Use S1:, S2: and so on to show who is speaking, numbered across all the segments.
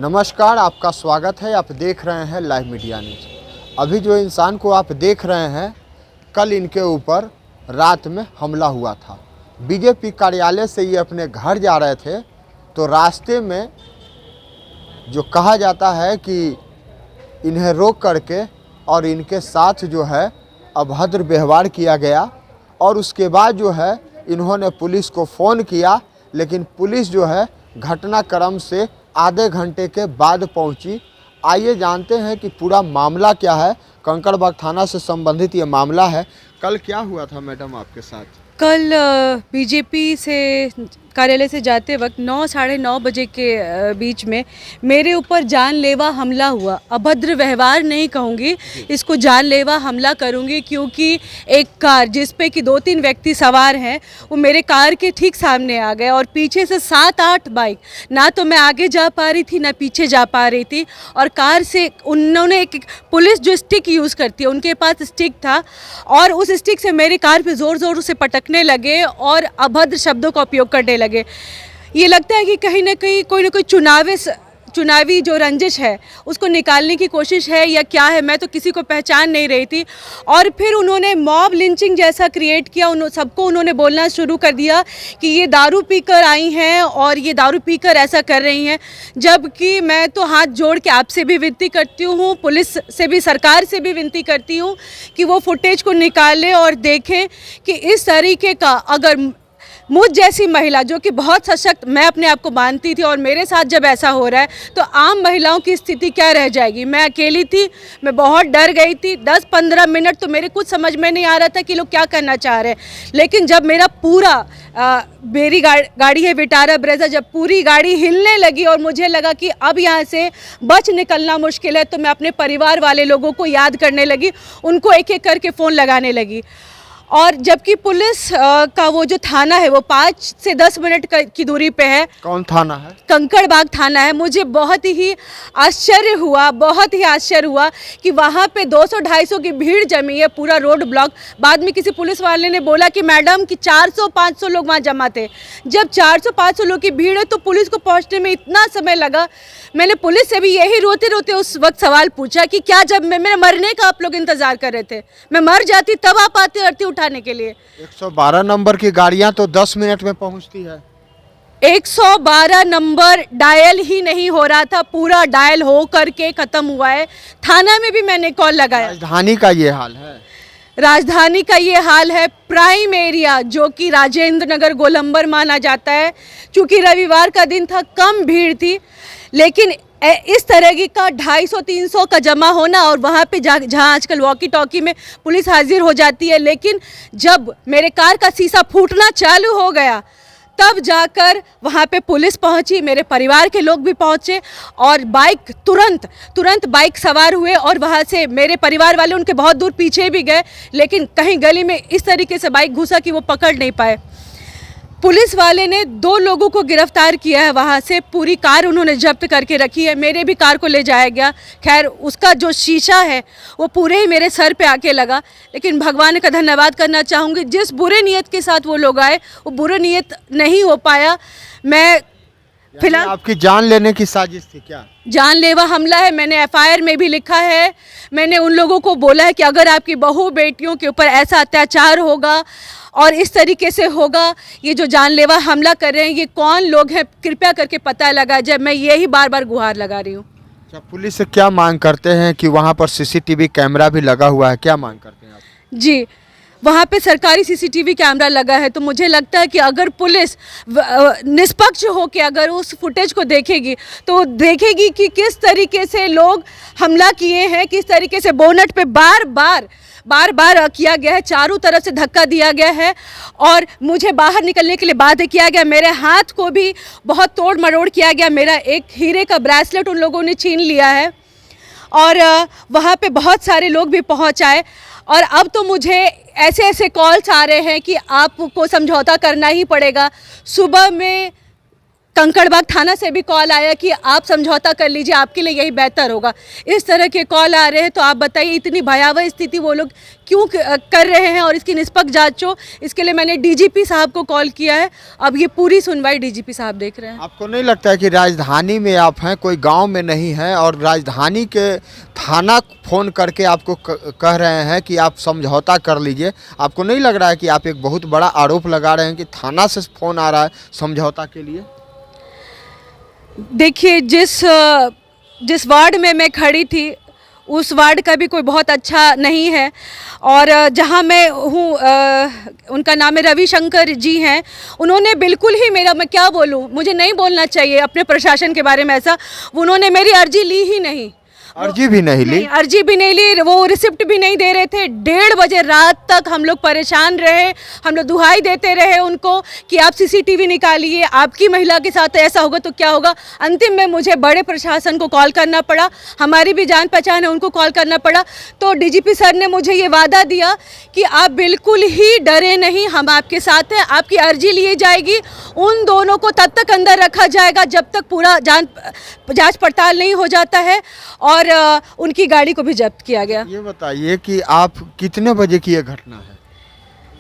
S1: नमस्कार, आपका स्वागत है। आप देख रहे हैं लाइव मीडिया न्यूज़। अभी जो इंसान को आप देख रहे हैं, कल इनके ऊपर रात में हमला हुआ था। बीजेपी कार्यालय से ये अपने घर जा रहे थे तो रास्ते में जो कहा जाता है कि इन्हें रोक करके और इनके साथ जो है अभद्र व्यवहार किया गया और उसके बाद जो है इन्होंने पुलिस को फ़ोन किया, लेकिन पुलिस जो है घटनाक्रम से आधे घंटे के बाद पहुंची। आइए जानते हैं कि पूरा मामला क्या है। कंकड़बाग थाना से संबंधित ये मामला है। कल क्या हुआ था मैडम आपके साथ?
S2: कल बीजेपी से कार्यालय से जाते वक्त 9 साढ़े 9 बजे के बीच में मेरे ऊपर जानलेवा हमला हुआ। अभद्र व्यवहार नहीं कहूँगी, इसको जानलेवा हमला करूँगी, क्योंकि एक कार जिस पे कि 2-3 व्यक्ति सवार हैं वो मेरे कार के ठीक सामने आ गए और पीछे से 7-8 बाइक, ना तो मैं आगे जा पा रही थी ना पीछे जा पा रही थी। और कार से उन्होंने एक पुलिस जो स्टिक यूज़ करती है उनके पास स्टिक था और उस स्टिक से मेरी कार पर ज़ोर ज़ोर से पटकने लगे और अभद्र शब्दों का उपयोग करने लगे। ये लगता है कि कहीं ना कहीं कोई ना कोई चुनावी जो रंजिश है उसको निकालने की कोशिश है या क्या है, मैं तो किसी को पहचान नहीं रही थी। और फिर उन्होंने मॉब लिंचिंग जैसा क्रिएट किया। सबको उन्होंने बोलना शुरू कर दिया कि ये दारू पीकर आई हैं और ये दारू पीकर ऐसा कर रही हैं, जबकि मैं तो हाथ जोड़ के आपसे भी विनती करती हूँ, पुलिस से भी, सरकार से भी विनती करती हूँ कि वो फुटेज को निकालें और देखें कि इस तरीके का, अगर मुझ जैसी महिला जो कि बहुत सशक्त मैं अपने आप को मानती थी और मेरे साथ जब ऐसा हो रहा है तो आम महिलाओं की स्थिति क्या रह जाएगी। मैं अकेली थी, मैं बहुत डर गई थी। 10-15 मिनट तो मेरे कुछ समझ में नहीं आ रहा था कि लोग क्या करना चाह रहे हैं, लेकिन जब मेरा मेरी गाड़ी है विटारा ब्रेजा, जब पूरी गाड़ी हिलने लगी और मुझे लगा कि अब यहाँ से बच निकलना मुश्किल है, तो मैं अपने परिवार वाले लोगों को याद करने लगी, उनको एक एक करके फ़ोन लगाने लगी। और जबकि पुलिस का वो जो थाना है वो 5 से 10 मिनट की दूरी पे है।
S1: कौन थाना है?
S2: कंकड़बाग थाना है। मुझे बहुत ही आश्चर्य हुआ कि वहाँ पे 200-250 की भीड़ जमी है, पूरा रोड ब्लॉक। बाद में किसी पुलिस वाले ने बोला कि मैडम कि 400-500 लोग वहाँ जमा थे। जब 400-500 लोग की भीड़ है तो पुलिस को पहुँचने में इतना समय लगा। मैंने पुलिस से भी यही रोते रोते उस वक्त सवाल पूछा कि क्या जब मेरे मरने का आप लोग इंतज़ार कर रहे थे? मैं मर जाती तब आप आते अर्थी उठाने के लिए।
S1: 112 नंबर की गाड़ियां तो 10 मिनट में पहुंचती है।
S2: 112 नंबर डायल ही नहीं हो रहा था, पूरा डायल हो करके ख़त्म हुआ है। थाना में भी मैंने कॉल लगाया।
S1: राजधानी का ये हाल है।
S2: राजधानी का ये हाल है। प्राइम एरिया जो कि राजेंद्र नगर गोलंबर माना जाता है, चूँकि रविवार का दिन था, कम भीड़ थी, लेकिन इस तरह की का 250-300 का जमा होना और वहाँ पे जहाँ आजकल वॉकी टॉकी में पुलिस हाजिर हो जाती है, लेकिन जब मेरे कार का शीशा फूटना चालू हो गया तब जाकर वहाँ पे पुलिस पहुँची, मेरे परिवार के लोग भी पहुँचे और बाइक तुरंत बाइक सवार हुए और वहाँ से मेरे परिवार वाले उनके बहुत दूर पीछे भी गए, लेकिन कहीं गली में इस तरीके से बाइक घुसा कि वो पकड़ नहीं पाए। पुलिस वाले ने 2 लोगों को गिरफ्तार किया है। वहाँ से पूरी कार उन्होंने जब्त करके रखी है। मेरे भी कार को ले जाया गया। खैर उसका जो शीशा है वो पूरे ही मेरे सर पे आके लगा, लेकिन भगवान का धन्यवाद करना चाहूँगी, जिस बुरे नियत के साथ वो लोग आए वो बुरे नियत नहीं हो पाया। मैं फिलहाल
S1: आपकी जान लेने की साजिश थी क्या?
S2: जानलेवा हमला है। मैंने FIR में भी लिखा है। मैंने उन लोगों को बोला है कि अगर आपकी बहू बेटियों के ऊपर ऐसा अत्याचार होगा और इस तरीके से होगा, ये जो जानलेवा हमला कर रहे हैं ये कौन लोग हैं, कृपया करके पता लगा जाए। मैं यही बार गुहार लगा रही हूँ।
S1: अच्छा, पुलिस से क्या मांग करते हैं कि वहाँ पर CCTV कैमरा भी लगा हुआ है, क्या मांग करते हैं आप?
S2: जी, वहाँ पे सरकारी CCTV कैमरा लगा है, तो मुझे लगता है कि अगर पुलिस निष्पक्ष हो के अगर उस फुटेज को देखेगी तो देखेगी कि किस तरीके से लोग हमला किए हैं, किस तरीके से बोनट पे बार बार किया गया है, चारों तरफ से धक्का दिया गया है और मुझे बाहर निकलने के लिए बाध्य किया गया। मेरे हाथ को भी बहुत तोड़ मरोड़ किया गया। मेरा एक हीरे का ब्रेसलेट उन लोगों ने छीन लिया है और वहाँ पे बहुत सारे लोग भी पहुँच आए और अब तो मुझे ऐसे कॉल्स आ रहे हैं कि आपको समझौता करना ही पड़ेगा। सुबह में कंकड़बाग थाना से भी कॉल आया कि आप समझौता कर लीजिए, आपके लिए यही बेहतर होगा। इस तरह के कॉल आ रहे हैं, तो आप बताइए इतनी भयावह स्थिति वो लोग क्यों कर रहे हैं, और इसकी निष्पक्ष जांच हो, इसके लिए मैंने डीजीपी साहब को कॉल किया है। अब ये पूरी सुनवाई डीजीपी साहब देख रहे हैं।
S1: आपको नहीं लगता है कि राजधानी में आप हैं, कोई गांव में नहीं है, और राजधानी के थाना फ़ोन करके आपको कह रहे हैं कि आप समझौता कर लीजिए? आपको नहीं लग रहा है कि आप एक बहुत बड़ा आरोप लगा रहे हैं कि थाना से फ़ोन आ रहा है समझौता के लिए?
S2: देखिए, जिस वार्ड में मैं खड़ी थी उस वार्ड का भी कोई बहुत अच्छा नहीं है, और जहां मैं हूँ उनका नाम है रविशंकर जी हैं, उन्होंने बिल्कुल ही मेरा, मैं क्या बोलूँ, मुझे नहीं बोलना चाहिए अपने प्रशासन के बारे में ऐसा, उन्होंने मेरी अर्जी ली ही नहीं।
S1: अर्जी भी नहीं ली?
S2: अर्जी भी नहीं ली, वो रिसिप्ट भी नहीं दे रहे थे। 1:30 बजे रात तक हम लोग परेशान रहे, हम लोग दुहाई देते रहे उनको कि आप सीसीटीवी निकालिए, आपकी महिला के साथ ऐसा होगा तो क्या होगा। अंतिम में मुझे बड़े प्रशासन को कॉल करना पड़ा, हमारी भी जान पहचान है, उनको कॉल करना पड़ा। तो डीजीपी सर ने मुझे ये वादा दिया कि आप बिल्कुल ही डरे नहीं, हम आपके साथ हैं, आपकी अर्जी ली जाएगी, उन दोनों को तब तक अंदर रखा जाएगा जब तक पूरा जांच पड़ताल नहीं हो जाता है, और उनकी गाड़ी को भी जब्त किया गया।
S1: ये बताइए कि आप कितने बजे की ये घटना है?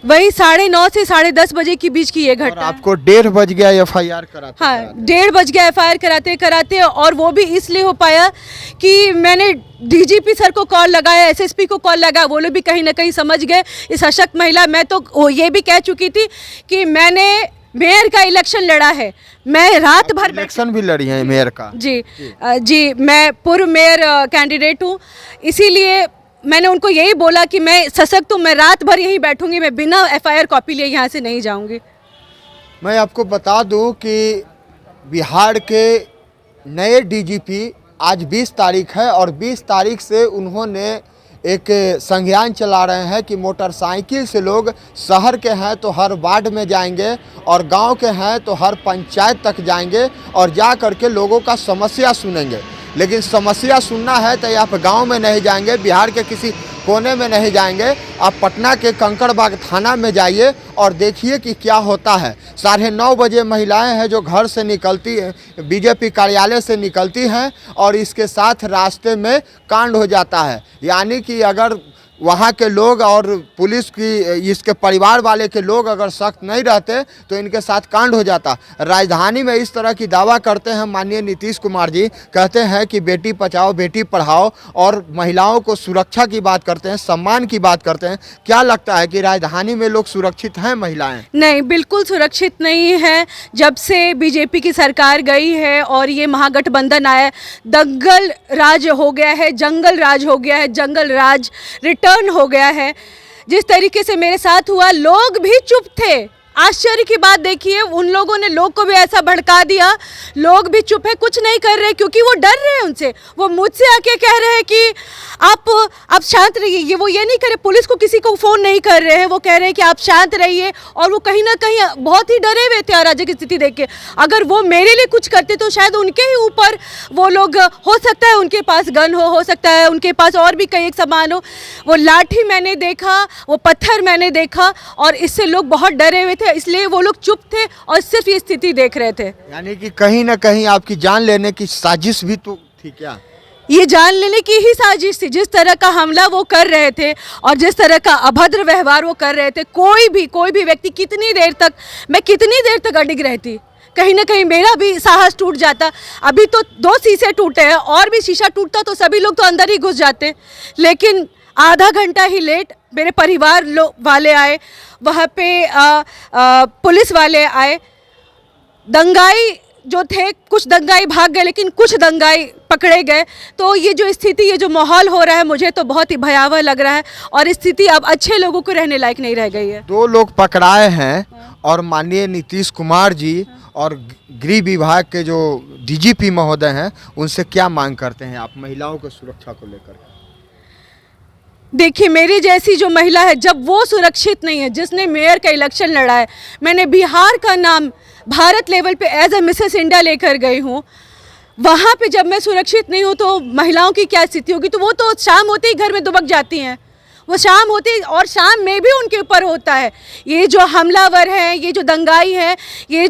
S2: वही 9:30 से 10:30 बजे के बीच की ये
S1: और
S2: घटना है।
S1: आपको 1:30 बज गया एफआईआर कराते?
S2: हाँ, 1:30 बज गया एफआईआर कराते कराते, और वो भी इसलिए हो पाया कि मैंने डीजीपी सर को कॉल लगाया, एसएसपी को कॉल लगाया, वो लोग भी कहीं ना कहीं समझ गए इस सशक्त महिला। मैं तो ये भी कह चुकी थी कि मैंने मेयर का इलेक्शन लड़ा है, मैं रात भर
S1: इलेक्शन भी लड़ी है मेयर का?
S2: जी, मैं पूर्व मेयर कैंडिडेट हूँ, इसीलिए मैंने उनको यही बोला कि मैं सशक्त हूँ, मैं रात भर यहीं बैठूंगी, मैं बिना एफआईआर कॉपी लिए यहाँ से नहीं जाऊंगी।
S1: मैं आपको बता दूं कि बिहार के नए डीजीपी आज 20 तारीख है, और 20 तारीख से उन्होंने एक संज्ञान चला रहे हैं कि मोटरसाइकिल से लोग शहर के हैं तो हर वार्ड में जाएंगे, और गांव के हैं तो हर पंचायत तक जाएंगे, और जा कर के लोगों का समस्या सुनेंगे। लेकिन समस्या सुनना है तो आप गांव में नहीं जाएंगे, बिहार के किसी कोने में नहीं जाएंगे, आप पटना के कंकड़बाग थाना में जाइए और देखिए कि क्या होता है। 9:30 बजे महिलाएं हैं जो घर से निकलती हैं, बीजेपी कार्यालय से निकलती हैं, और इसके साथ रास्ते में कांड हो जाता है। यानी कि अगर वहाँ के लोग और पुलिस की, इसके परिवार वाले के लोग अगर सख्त नहीं रहते तो इनके साथ कांड हो जाता। राजधानी में इस तरह की दावा करते हैं माननीय नीतीश कुमार जी, कहते हैं कि बेटी बचाओ बेटी पढ़ाओ, और महिलाओं को सुरक्षा की बात करते हैं, सम्मान की बात करते हैं। क्या लगता है कि राजधानी में लोग सुरक्षित हैं, महिलाएं?
S2: नहीं, बिल्कुल सुरक्षित नहीं है। जब से बीजेपी की सरकार गई है और ये महागठबंधन आया, दंगल राज हो गया है, जंगल राज हो गया है, जंगल राज रिटर्न हो गया है। जिस तरीके से मेरे साथ हुआ, लोग भी चुप थे। आश्चर्य की बात देखिए, उन लोगों ने लोग को भी ऐसा भड़का दिया, लोग भी चुप है, कुछ नहीं कर रहे, क्योंकि वो डर रहे हैं उनसे। वो मुझसे आके कह रहे हैं कि आप शांत रहिए। वो ये नहीं करे, पुलिस को किसी को फ़ोन नहीं कर रहे हैं, वो कह रहे हैं कि आप शांत रहिए, और वो कहीं ना कहीं बहुत ही डरे हुए थे अराजक की स्थिति देख के। अगर वो मेरे लिए कुछ करते तो शायद उनके ही ऊपर वो लोग, हो सकता है उनके पास गन हो सकता है उनके पास और भी कई एक सामान हो। वो लाठी मैंने देखा, वो पत्थर मैंने देखा, और इससे लोग बहुत डरे हुए थे, इसलिए वो लोग चुप थे और सिर्फ ये स्थिति देख रहे थे।
S1: यानी कि कहीं ना कहीं आपकी जान लेने की साजिश भी तो थी क्या?
S2: ये जान लेने की ही साजिश थी। जिस तरह का हमला वो कर रहे थे और जिस तरह का अभद्र व्यवहार वो कर रहे थे, कोई भी व्यक्ति कितनी देर तक अडिग रहती, कहीं ना कहीं मेरा भी साहस टूट जाता। अभी तो 2 शीशे टूटे हैं, और भी शीशा टूटता तो सभी लोग तो अंदर ही घुस जाते। लेकिन आधा घंटा ही लेट मेरे परिवार वाले आए, वहाँ पे पुलिस वाले आए। दंगाई जो थे, कुछ दंगाई भाग गए, लेकिन कुछ दंगाई पकड़े गए। तो ये जो स्थिति, ये जो माहौल हो रहा है, मुझे तो बहुत ही भयावह लग रहा है, और स्थिति अब अच्छे लोगों को रहने लायक नहीं रह गई है।
S1: 2 लोग पकड़ाए हैं, और माननीय नीतीश कुमार जी और गृह विभाग के जो डीजीपी महोदय हैं, उनसे क्या मांग करते हैं आप महिलाओं की सुरक्षा को लेकर?
S2: देखिए, मेरी जैसी जो महिला है, जब वो सुरक्षित नहीं है, जिसने मेयर का इलेक्शन लड़ा है, मैंने बिहार का नाम भारत लेवल पे एज ए मिसेस इंडिया लेकर गई हूँ, वहाँ पे जब मैं सुरक्षित नहीं हूँ तो महिलाओं की क्या स्थिति होगी? तो वो तो शाम होते ही घर में दुबक जाती हैं, वो शाम होती और शाम में भी उनके ऊपर होता है। ये जो हमलावर हैं, ये जो दंगाई हैं, ये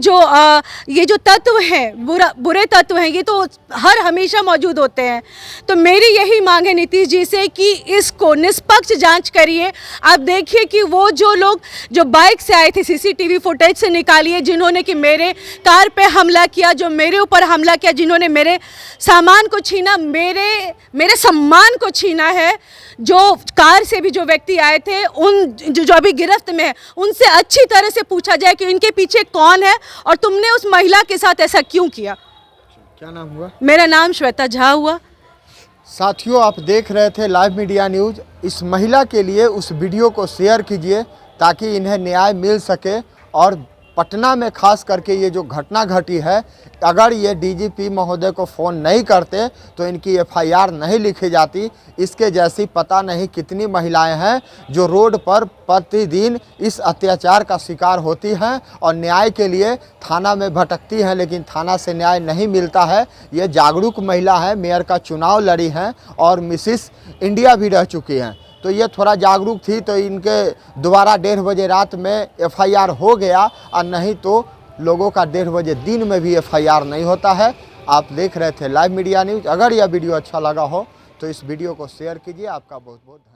S2: जो तत्व हैं, बुरे तत्व हैं, ये तो हर हमेशा मौजूद होते हैं। तो मेरी यही मांग है नीतीश जी से कि इसको निष्पक्ष जांच करिए। आप देखिए कि वो जो लोग जो बाइक से आए थे, सीसीटीवी फुटेज से निकालिए, जिन्होंने कि मेरे कार पे हमला किया, जो मेरे ऊपर हमला किया, जिन्होंने मेरे सामान को छीना, मेरे सम्मान को छीना है। जो कार से भी जो व्यक्ति आए थे, उन जो अभी गिरफ्त में है, उनसे अच्छी तरह से पूछा जाए कि इनके पीछे कौन है और तुमने उस महिला के साथ ऐसा क्यों किया।
S1: क्या नाम हुआ?
S2: मेरा नाम श्वेता झा हुआ।
S1: साथियों, आप देख रहे थे लाइव मीडिया न्यूज़। इस महिला के लिए उस वीडियो को शेयर कीजिए ताकि इन्हें न्याय मिल सके। और पटना में खास करके ये जो घटना घटी है, अगर ये डीजीपी महोदय को फ़ोन नहीं करते तो इनकी एफआईआर नहीं लिखी जाती। इसके जैसी पता नहीं कितनी महिलाएं हैं जो रोड पर प्रतिदिन इस अत्याचार का शिकार होती हैं और न्याय के लिए थाना में भटकती हैं, लेकिन थाना से न्याय नहीं मिलता है। ये जागरूक महिला है, मेयर का चुनाव लड़ी हैं और मिसिस इंडिया भी रह चुकी हैं। तो ये थोड़ा जागरूक थी तो इनके दोबारा 1:30 बजे रात में एफआईआर हो गया, और नहीं तो लोगों का 1:30 बजे दिन में भी एफआईआर नहीं होता है। आप देख रहे थे लाइव मीडिया न्यूज़। अगर यह वीडियो अच्छा लगा हो तो इस वीडियो को शेयर कीजिए। आपका बहुत बहुत धन्यवाद।